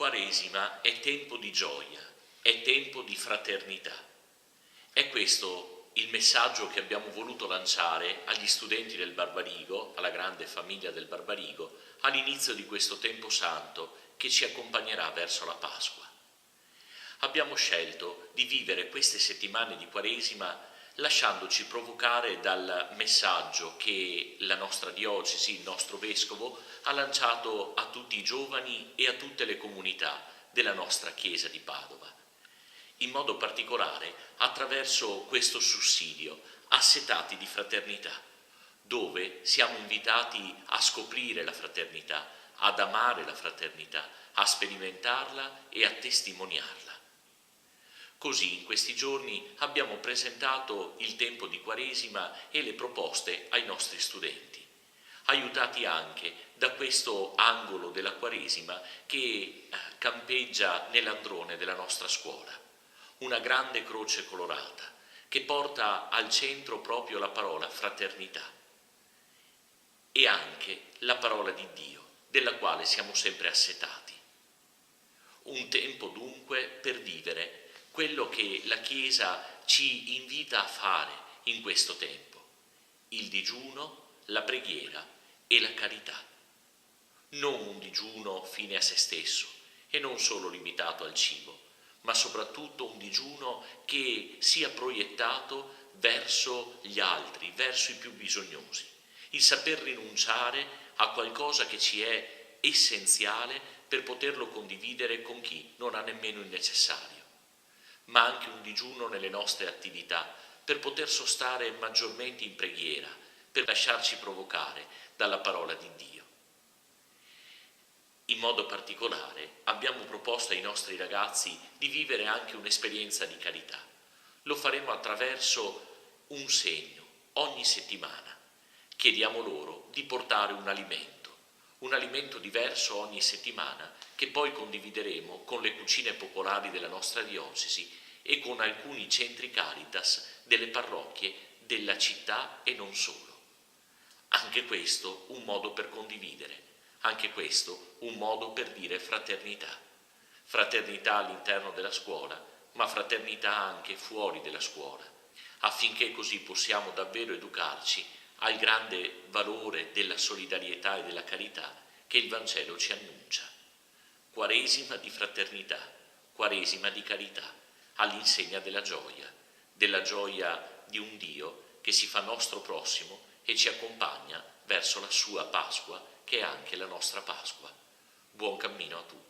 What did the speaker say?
Quaresima è tempo di gioia, è tempo di fraternità. È questo il messaggio che abbiamo voluto lanciare agli studenti del Barbarigo, alla grande famiglia del Barbarigo, all'inizio di questo tempo santo che ci accompagnerà verso la Pasqua. Abbiamo scelto di vivere queste settimane di Quaresima lasciandoci provocare dal messaggio che la nostra diocesi, il nostro vescovo, ha lanciato a tutti i giovani e a tutte le comunità della nostra Chiesa di Padova. In modo particolare attraverso questo sussidio, Assetati di fraternità, dove siamo invitati a scoprire la fraternità, ad amare la fraternità, a sperimentarla e a testimoniarla. Così in questi giorni abbiamo presentato il tempo di Quaresima e le proposte ai nostri studenti, aiutati anche da questo angolo della Quaresima che campeggia nell'androne della nostra scuola, una grande croce colorata che porta al centro proprio la parola fraternità e anche la parola di Dio, della quale siamo sempre assetati. Un tempo dunque per vivere quello che la Chiesa ci invita a fare in questo tempo, il digiuno, la preghiera e la carità. Non un digiuno fine a se stesso e non solo limitato al cibo, ma soprattutto un digiuno che sia proiettato verso gli altri, verso i più bisognosi, il saper rinunciare a qualcosa che ci è essenziale per poterlo condividere con chi non ha nemmeno il necessario, ma anche un digiuno nelle nostre attività per poter sostare maggiormente in preghiera, per lasciarci provocare dalla parola di Dio. In modo particolare abbiamo proposto ai nostri ragazzi di vivere anche un'esperienza di carità. Lo faremo attraverso un segno ogni settimana. Chiediamo loro di portare un alimento diverso ogni settimana che poi condivideremo con le cucine popolari della nostra diocesi e con alcuni centri Caritas delle parrocchie della città e non solo. Anche questo un modo per condividere, anche questo un modo per dire fraternità. Fraternità all'interno della scuola, ma fraternità anche fuori della scuola, affinché così possiamo davvero educarci al grande valore della solidarietà e della carità che il Vangelo ci annuncia. Quaresima di fraternità, Quaresima di carità, all'insegna della gioia di un Dio che si fa nostro prossimo e ci accompagna verso la sua Pasqua, che è anche la nostra Pasqua. Buon cammino a tutti.